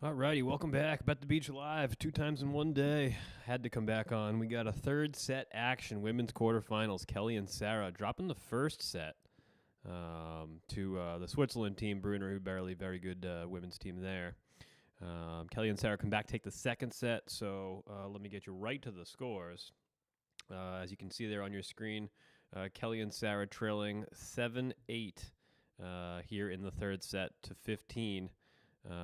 Alrighty, welcome back. Bet the Beach Live, 2 times in one day. Had to come back on. We got a third set action, women's quarterfinals. Kelly and Sarah dropping the first set to the Switzerland team, Brunner, who barely very good women's team there. Kelly and Sarah come back, take the second set. So let me get you right to the scores. As you can see there on your screen, Kelly and Sarah trailing 7-8 here in the third set to 15.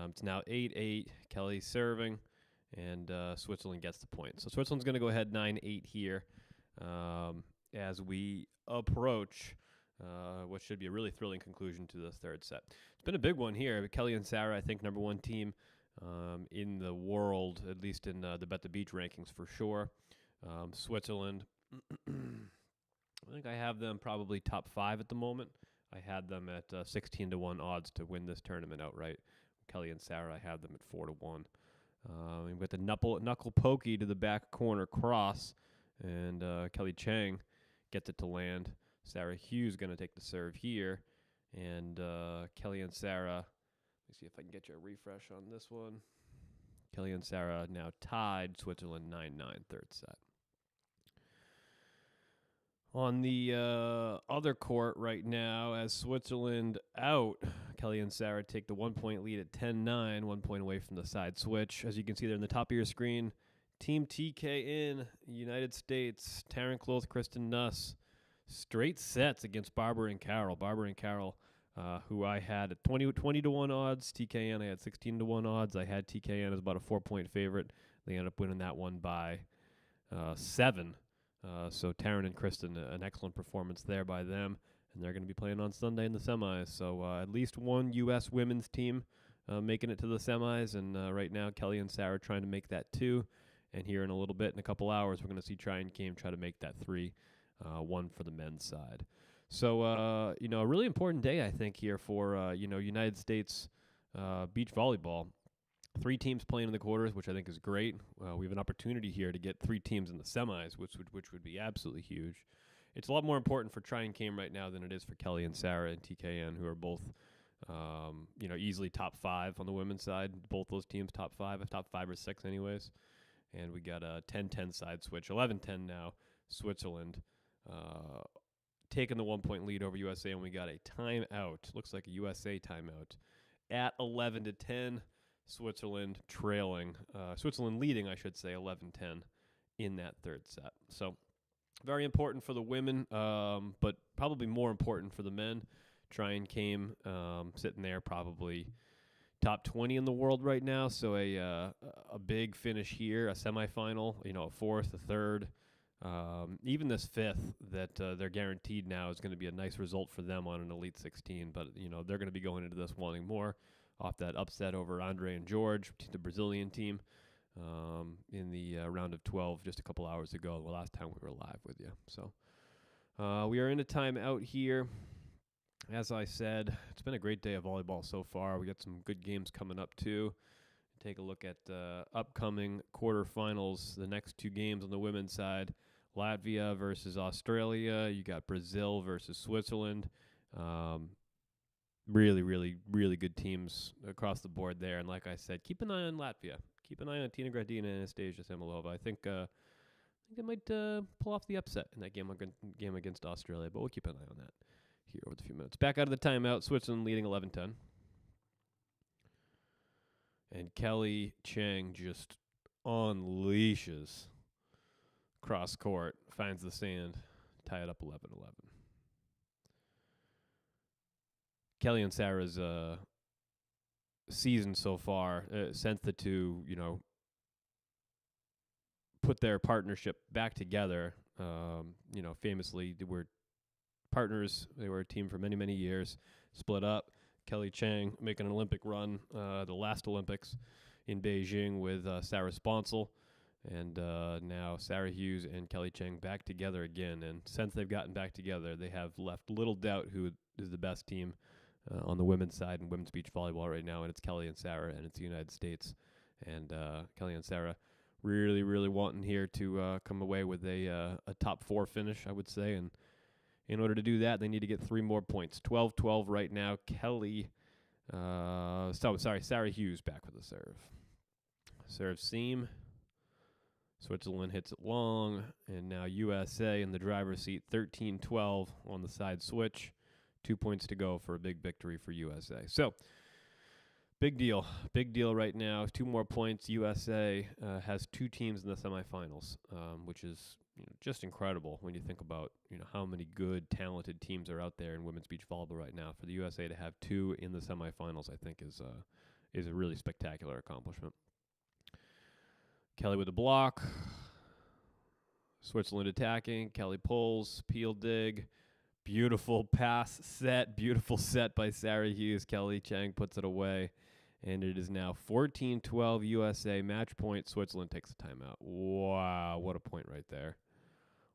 It's now 8-8. Kelly serving, and Switzerland gets the point. So Switzerland's going to go ahead 9-8 here as we approach what should be a really thrilling conclusion to this third set. It's been a big one here. Kelly and Sarah, I think, number one team in the world, at least in the Bet the Beach rankings for sure. Switzerland, I think I have them probably top 5 at the moment. I had them at 16-1 odds to win this tournament outright. Kelly and Sarah, I have them at 4-1. With the knuckle pokey to the back corner cross, and Kelly Chang gets it to land. Sarah Hughes going to take the serve here, and Kelly and Sarah, let me see if I can get you a refresh on this one. Kelly and Sarah now tied, Switzerland 9-9, third set. On the other court right now, as Switzerland out, Kelly and Sarah take the 1-point lead at 10-9, 1 point away from the side switch. As you can see there in the top of your screen, Team TK in United States, Taryn Cloth, Kristen Nuss, straight sets against Barbara and Carol. Barbara and Carol, who I had at 20-1 odds. TKN, I had 16-1 odds. I had TKN as about a 4-point favorite. They ended up winning that one by 7. So Taryn and Kristen, an excellent performance there by them, and they're going to be playing on Sunday in the semis. So at least one U.S. women's team making it to the semis, and right now Kelly and Sarah trying to make that 2, and here in a little bit, in a couple hours, we're going to see Tryon Game try to make that 3, 1 for the men's side. So, a really important day, I think, here for, United States beach volleyball. 3 teams playing in the quarters, which I think is great. We have an opportunity here to get 3 teams in the semis, which would be absolutely huge. It's a lot more important for Tryon Came right now than it is for Kelly and Sarah and TKN, who are both, easily top 5 on the women's side. Both those teams top 5 or 6 anyways. And we got a 10-10 side switch, 11-10 now. Switzerland taking the 1-point lead over USA, and we got a timeout. Looks like a USA timeout at 11-10. Switzerland trailing, Switzerland leading, I should say, 11-10 in that third set. So very important for the women, but probably more important for the men. Tryon Came sitting there probably top 20 in the world right now. So a big finish here, a semifinal, a fourth, a third, even this 5th that they're guaranteed now is going to be a nice result for them on an Elite 16. But, they're going to be going into this wanting more. Off that upset over Andre and George, the Brazilian team, in the round of 12 just a couple hours ago, the last time we were live with you. So we are in a timeout here. As I said, it's been a great day of volleyball so far. We got some good games coming up, too. Take a look at upcoming quarterfinals, the next 2 games on the women's side. Latvia versus Australia. You got Brazil versus Switzerland. Really, really, really good teams across the board there. And like I said, keep an eye on Latvia. Keep an eye on Tina Gradina and Anastasia Samilova. I think they might pull off the upset in that game against Australia, but we'll keep an eye on that here over the few minutes. Back out of the timeout, Switzerland leading 11-10. And Kelly Chang just unleashes cross court, finds the sand, tie it up 11-11. Kelly and Sarah's season so far, since the 2, put their partnership back together, famously they were partners. They were a team for many, many years, split up. Kelly Chang making an Olympic run, the last Olympics in Beijing with Sarah Sponsel. And now Sarah Hughes and Kelly Chang back together again. And since they've gotten back together, they have left little doubt who is the best team on the women's side in women's beach volleyball right now, and it's Kelly and Sarah, and it's the United States. And Kelly and Sarah really, really wanting here to come away with a top 4 finish, I would say. And in order to do that, they need to get 3 more points. 12-12 right now. Kelly Sarah Hughes back with the serve. Serve seam. Switzerland hits it long, and now USA in the driver's seat, 13-12 on the side switch. 2 points to go for a big victory for USA. So, big deal right now. 2 more points. USA has 2 teams in the semifinals, which is just incredible when you think about how many good, talented teams are out there in women's beach volleyball right now. For the USA to have 2 in the semifinals, I think is a really spectacular accomplishment. Kelly with the block. Switzerland attacking. Kelly pulls. Peel dig. Beautiful pass set. Beautiful set by Sarah Hughes. Kelly Chang puts it away. And it is now 14-12 USA. Match point. Switzerland takes a timeout. Wow, what a point right there.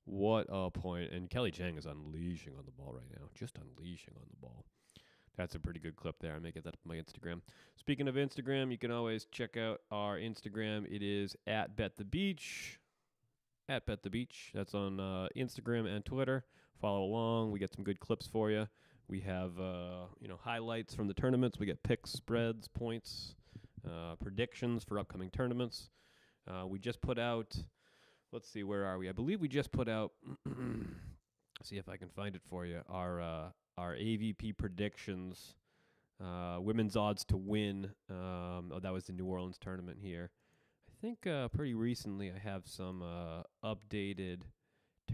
What a point. And Kelly Chang is unleashing on the ball right now. Just unleashing on the ball. That's a pretty good clip there. I may get that up on my Instagram. Speaking of Instagram, you can always check out our Instagram. It is at BetTheBeach. At BetTheBeach. That's on Instagram and Twitter. Follow along. We get some good clips for you. We have highlights from the tournaments. We get picks, spreads, points, predictions for upcoming tournaments. We just put out, let's see, where are we? I believe we just put out, see if I can find it for you, our AVP predictions, women's odds to win. That was the New Orleans tournament here. I think pretty recently I have some updated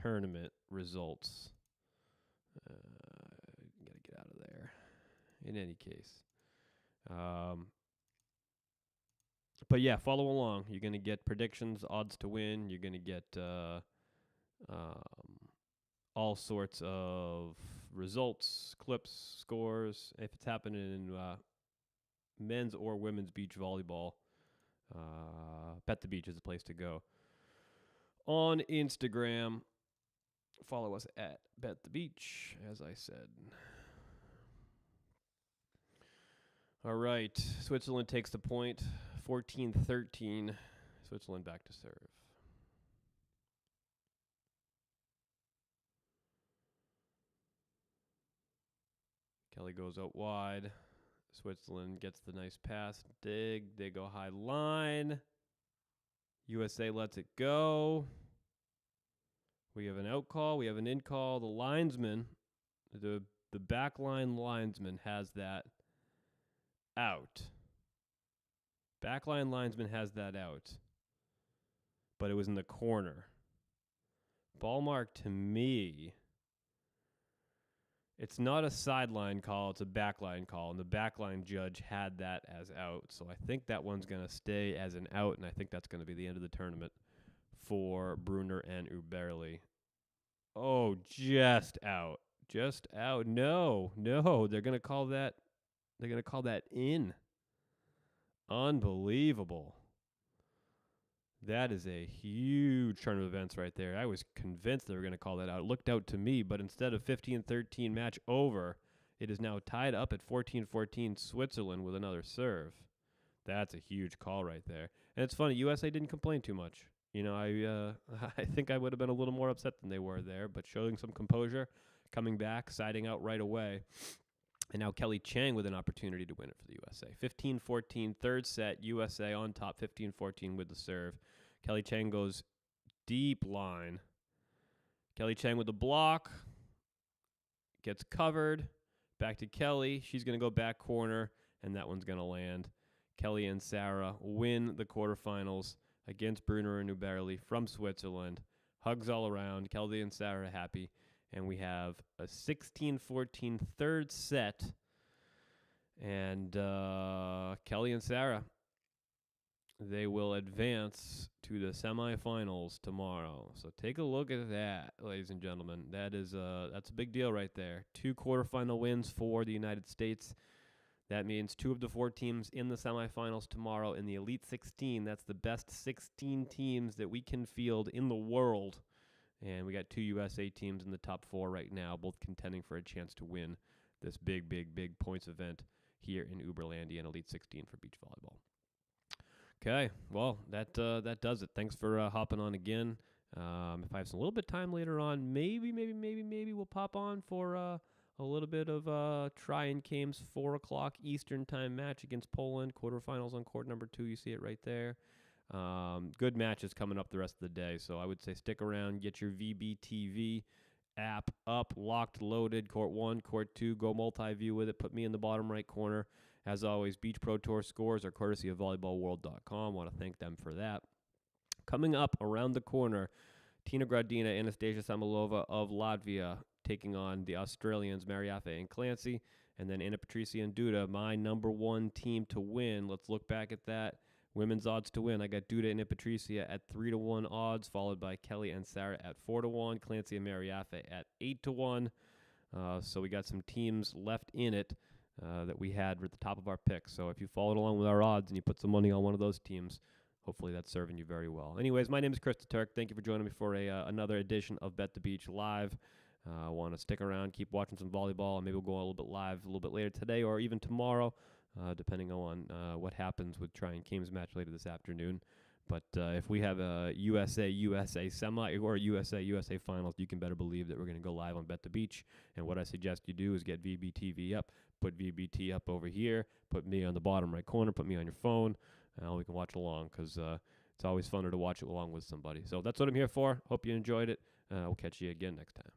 tournament results. Gotta get out of there. In any case. But yeah, follow along. You're going to get predictions, odds to win. You're going to get all sorts of results, clips, scores. If it's happening in men's or women's beach volleyball, Bet the Beach is the place to go. On Instagram, follow us at Bet the Beach, as I said. All right, Switzerland takes the point, 14-13. Switzerland back to serve. Kelly goes out wide. Switzerland gets the nice pass. Dig. They go high line. USA lets it go. We have an out call. We have an in call. The linesman, the backline linesman has that out. Backline linesman has that out. But it was in the corner. Ball mark to me. It's not a sideline call, it's a backline call, and the backline judge had that as out. So I think that one's going to stay as an out, and I think that's going to be the end of the tournament for Brunner and Uberli. Oh, just out. Just out. No, they're going to call that in. Unbelievable. That is a huge turn of events right there. I was convinced they were going to call that out. It looked out to me, but instead of 15-13 match over, it is now tied up at 14-14 Switzerland with another serve. That's a huge call right there. And it's funny, USA didn't complain too much. I think I would have been a little more upset than they were there, but showing some composure, coming back, siding out right away. And now Kelly Chang with an opportunity to win it for the USA. 15-14, third set, USA on top, 15-14 with the serve. Kelly Chang goes deep line. Kelly Chang with the block. Gets covered. Back to Kelly. She's going to go back corner, and that one's going to land. Kelly and Sarah win the quarterfinals against Brunner and Uberli from Switzerland. Hugs all around. Kelly and Sarah happy. And we have a 16-14 third set. And Kelly and Sarah, they will advance to the semifinals tomorrow. So take a look at that, ladies and gentlemen. That's a big deal right there. 2 quarterfinal wins for the United States. That means 2 of the 4 teams in the semifinals tomorrow in the Elite 16. That's the best 16 teams that we can field in the world. And we got 2 USA teams in the top 4 right now, both contending for a chance to win this big points event here in Uberlandia and Elite 16 for beach volleyball. Okay, well, that does it. Thanks for hopping on again. If I have some little bit of time later on, maybe we'll pop on for a a little bit of Tryon Kames 4 o'clock Eastern time match against Poland. Quarterfinals on court number 2. You see it right there. Good matches coming up the rest of the day. So I would say stick around, get your VBTV app up, locked, loaded. Court 1, court 2, go multi-view with it. Put me in the bottom right corner. As always, Beach Pro Tour scores are courtesy of volleyballworld.com. Want to thank them for that. Coming up around the corner, Tina Gradina, Anastasia Samalova of Latvia taking on the Australians, Mariafe and Clancy. And then Anna Patricia and Duda, my number 1 team to win. Let's look back at that. Women's odds to win. I got Duda and Patricia at 3-1 odds, followed by Kelly and Sarah at 4-1, Clancy and Mariafe at 8-1. So we got some teams left in it that we had at the top of our picks. So if you followed along with our odds and you put some money on one of those teams, hopefully that's serving you very well. Anyways, my name is Chris the Turk. Thank you for joining me for another edition of Bet the Beach Live. I want to stick around, keep watching some volleyball, and maybe we'll go a little bit live a little bit later today or even tomorrow, depending on what happens with Tryon Kames' match later this afternoon. But if we have a USA semi or USA finals, you can better believe that we're going to go live on Bet the Beach. And what I suggest you do is get VBTV up, put VBT up over here, put me on the bottom right corner, put me on your phone, and we can watch along because it's always funner to watch it along with somebody. So that's what I'm here for. Hope you enjoyed it. We'll catch you again next time.